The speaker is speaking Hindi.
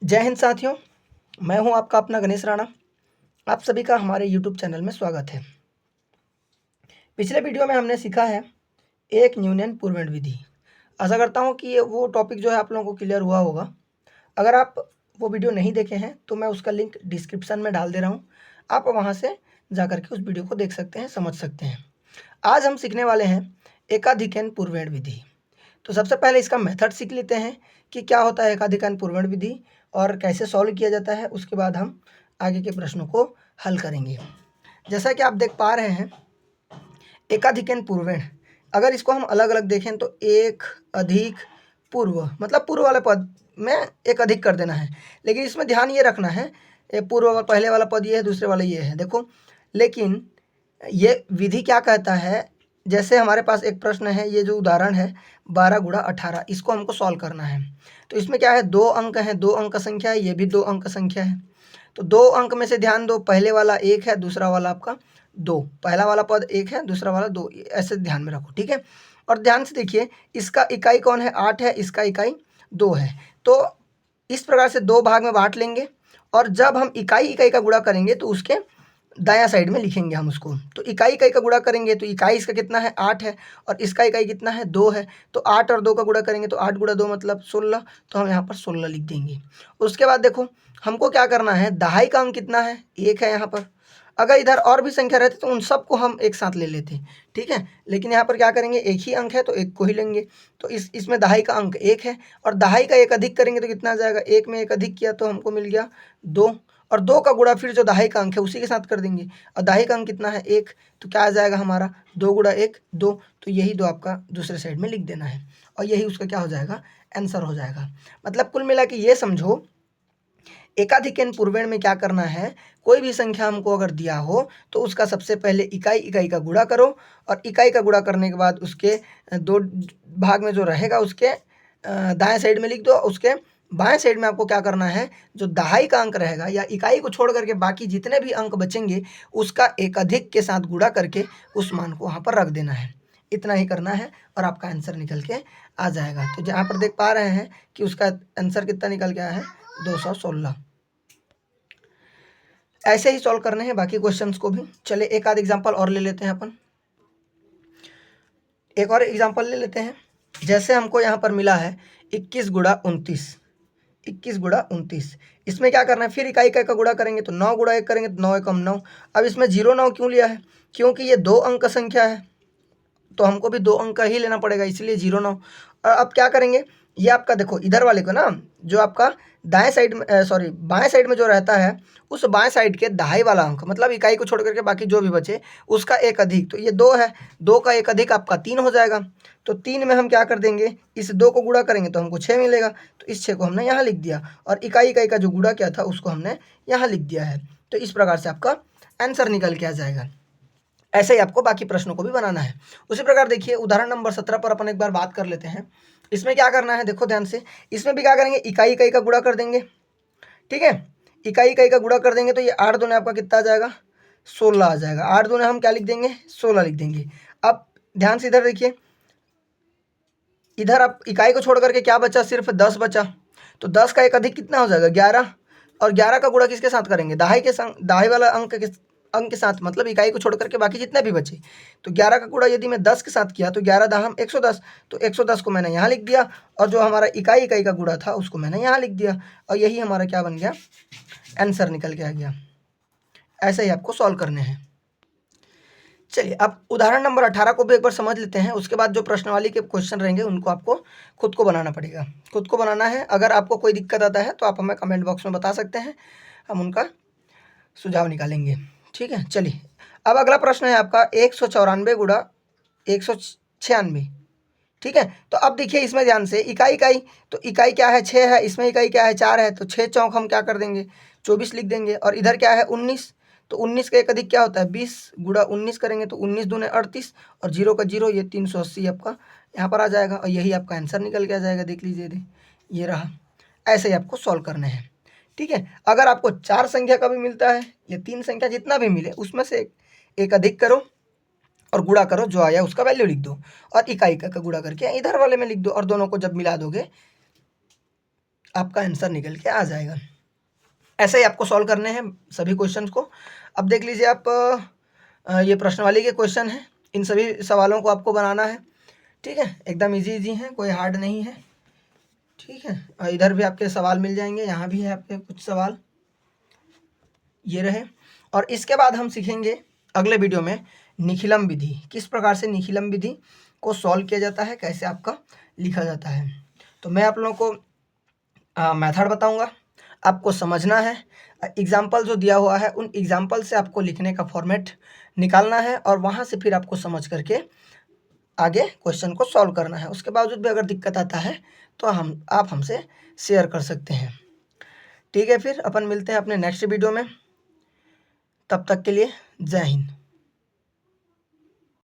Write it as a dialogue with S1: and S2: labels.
S1: जय हिंद साथियों, मैं हूं आपका अपना गणेश राणा। आप सभी का हमारे YouTube चैनल में स्वागत है। पिछले वीडियो में हमने सीखा है एक न्यूनन पूर्वण विधि। आशा करता हूं कि ये वो टॉपिक जो है आप लोगों को क्लियर हुआ होगा। अगर आप वो वीडियो नहीं देखे हैं तो मैं उसका लिंक डिस्क्रिप्शन में डाल दे रहा हूँ, आप वहाँ से जा कर के उस वीडियो को देख सकते हैं, समझ सकते हैं। आज हम सीखने वाले हैं एकाधिकन पूर्वण विधि। तो सबसे पहले इसका मेथड सीख लेते हैं कि क्या होता है एकाधिकन पूर्वण विधि और कैसे सॉल्व किया जाता है। उसके बाद हम आगे के प्रश्नों को हल करेंगे। जैसा कि आप देख पा रहे हैं एकाधिकन पूर्वण, अगर इसको हम अलग अलग देखें तो एक अधिक पूर्व मतलब पूर्व वाले पद में एक अधिक कर देना है, लेकिन इसमें ध्यान ये रखना है पूर्व पहले वाला पद ये है, दूसरे वाला ये है, देखो। लेकिन ये विधि क्या कहता है, जैसे हमारे पास एक प्रश्न है, ये जो उदाहरण है 12 गुणा 18, इसको हमको सॉल्व करना है। तो इसमें क्या है, 2 अंक हैं, 2 अंक संख्या है, ये भी 2 अंक संख्या है। तो 2 अंक में से ध्यान दो, पहले वाला 1 है, दूसरा वाला आपका 2, पहला वाला पद 1 है, दूसरा वाला 2, ऐसे ध्यान में रखो, ठीक है। और ध्यान से देखिए, इसका इकाई कौन है, 8 है, इसका इकाई 2 है। तो इस प्रकार से 2 भाग में बांट लेंगे और जब हम इकाई इकाई का गुणा करेंगे तो उसके दायां साइड में लिखेंगे हम उसको। तो इकाई इकाई का गुणा करेंगे तो इकाई इसका कितना है, 8 है, और इसका इकाई कितना है, 2 है। तो 8 और 2 का गुणा करेंगे तो 8 गुणा 2 मतलब 16, तो हम यहाँ पर 16 लिख देंगे। उसके बाद देखो हमको क्या करना है, दहाई का अंक कितना है, 1 है यहाँ पर। अगर इधर और भी संख्या रहती तो उन सबको हम एक साथ ले लेते, ठीक है। लेकिन यहाँ पर क्या करेंगे, एक ही अंक है तो एक को ही लेंगे। तो इसमें दहाई का अंक 1 है, और दहाई का एक अधिक करेंगे तो कितना आ जाएगा, 1 में एक अधिक किया तो हमको मिल गया 2, और 2 का गुणा फिर जो दहाई का अंक है उसी के साथ कर देंगे, और दहाई का अंक कितना है, 1, तो क्या आ जाएगा हमारा 2 गुणा 1 2। तो यही 2 आपका दूसरे साइड में लिख देना है, और यही उसका क्या हो जाएगा, आंसर हो जाएगा। मतलब कुल मिला के ये समझो, एकाधिकन पूर्वण में क्या करना है, कोई भी संख्या हमको अगर दिया हो तो उसका सबसे पहले इकाई इकाई का गुणा करो, और इकाई का गुणा करने के बाद उसके 2 भाग में जो रहेगा उसके दाएं साइड में लिख दो। उसके बाएं साइड में आपको क्या करना है, जो दहाई का अंक रहेगा या इकाई को छोड़ करके बाकी जितने भी अंक बचेंगे उसका एक अधिक के साथ गुणा करके उस मान को वहाँ पर रख देना है। इतना ही करना है और आपका आंसर निकल के आ जाएगा। तो जहाँ पर देख पा रहे हैं कि उसका आंसर कितना निकल के आया है, 216। ऐसे ही सॉल्व करने हैं बाकी क्वेश्चंस को भी। चलिए एक आध एग्जांपल और ले लेते हैं अपन, एक और एग्जांपल ले लेते हैं। जैसे हमको यहाँ पर मिला है 21 गुणा 29, 21 गुणा 29। इसमें क्या करना है, फिर इकाई इकाई का गुणा करेंगे तो 9 गुणा 1 करेंगे तो 9 एकम 9। अब इसमें 0 9 क्यों लिया है, क्योंकि ये 2 अंक संख्या है तो हमको भी 2 अंक का ही लेना पड़ेगा, इसलिए 0 9। और अब क्या करेंगे, ये आपका देखो इधर वाले को ना, जो आपका दाएं साइड में सॉरी बाएं साइड में जो रहता है उस बाएं साइड के दहाई वाला अंक मतलब इकाई को छोड़ करके बाकी जो भी बचे उसका एक अधिक, तो ये 2 है, 2 का एक अधिक आपका 3 हो जाएगा। तो 3 में हम क्या कर देंगे, इस 2 को गुणा करेंगे तो हमको 6 मिलेगा, तो इस 6 को हमने यहाँ लिख दिया, और इकाई इकाई का जो गुणा किया था उसको हमने यहाँ लिख दिया है। तो इस प्रकार से आपका आंसर निकल के आ जाएगा। ऐसे ही आपको बाकी प्रश्नों को भी बनाना है। उसी प्रकार देखिए उदाहरण नंबर 17 पर अपन एक बार बात कर लेते हैं। इसमें क्या करना है, देखो ध्यान से, इसमें भी क्या करेंगे, इकाई इकाई का गुणा कर देंगे, ठीक है। इकाई इकाई का गुणा कर देंगे तो ये 8 दूने आपका कितना आ जाएगा, 16 आ जाएगा। 8 दूने हम क्या लिख देंगे, 16 लिख देंगे। अब ध्यान से इधर देखिए, इधर आप इकाई को छोड़ करके क्या बचा, सिर्फ 10 बचा। तो 10 का एक अधिक कितना हो जाएगा, 11, और 11 का गुणा किसके साथ करेंगे, दहाई के संग, दहाई वाला अंक के साथ, मतलब इकाई को छोड़ करके बाकी जितने भी बचे। तो 11 का गुणा यदि मैं 10 के साथ किया तो 11 दहम 110, तो 110 को मैंने यहाँ लिख दिया, और जो हमारा इकाई इकाई का गुणा था उसको मैंने यहाँ लिख दिया, और यही हमारा क्या बन गया, आंसर निकल के आ गया। ऐसे ही आपको सॉल्व करने हैं। चलिए अब उदाहरण नंबर 18 को भी एक बार समझ लेते हैं, उसके बाद जो प्रश्नावली के क्वेश्चन रहेंगे उनको आपको खुद को बनाना पड़ेगा, खुद को बनाना है। अगर आपको कोई दिक्कत आता है तो आप हमें कमेंट बॉक्स में बता सकते हैं, हम उनका सुझाव निकालेंगे, ठीक है। चलिए अब अगला प्रश्न है आपका 194 गुणा 196, ठीक है। तो अब देखिए इसमें ध्यान से, इकाई इकाई, तो इकाई क्या है, 6 है, इसमें इकाई क्या है, 4 है, तो 6 चौक हम क्या कर देंगे, 24 लिख देंगे। और इधर क्या है 19, तो 19 का एक अधिक क्या होता है, 20 गुणा 19 करेंगे तो 19 दूने 38, और 0 का 0, ये 380 आपका यहाँ पर आ जाएगा, और यही आपका आंसर निकल के आ जाएगा। देख लीजिए ये रहा। ऐसे ही आपको सॉल्व करने हैं, ठीक है। अगर आपको 4 संख्या का भी मिलता है या 3 संख्या, जितना भी मिले उसमें से एक अधिक करो और गुणा करो, जो आया उसका वैल्यू लिख दो, और इकाई का गुणा करके इधर वाले में लिख दो, और दोनों को जब मिला दोगे आपका आंसर निकल के आ जाएगा। ऐसे ही आपको सॉल्व करने हैं सभी क्वेश्चंस को। अब देख लीजिए आप ये प्रश्नावली के क्वेश्चन हैं, इन सभी सवालों को आपको बनाना है। ठीक है, एकदम इजी हैं, कोई हार्ड नहीं है। ठीक है, और इधर भी आपके सवाल मिल जाएंगे, यहाँ भी है आपके कुछ सवाल, ये रहे। और इसके बाद हम सीखेंगे अगले वीडियो में निखिलम विधि, किस प्रकार से निखिलम विधि को सॉल्व किया जाता है, कैसे आपका लिखा जाता है। तो मैं आप लोगों को मेथड बताऊंगा, आपको समझना है। एग्जाम्पल जो दिया हुआ है उन एग्जाम्पल से आपको लिखने का फॉर्मेट निकालना है और वहाँ से फिर आपको समझ करके आगे क्वेश्चन को सॉल्व करना है। उसके बावजूद भी अगर दिक्कत आता है तो आप हमसे शेयर कर सकते हैं। ठीक है, फिर अपन मिलते हैं अपने नेक्स्ट वीडियो में। तब तक के लिए जय हिंद।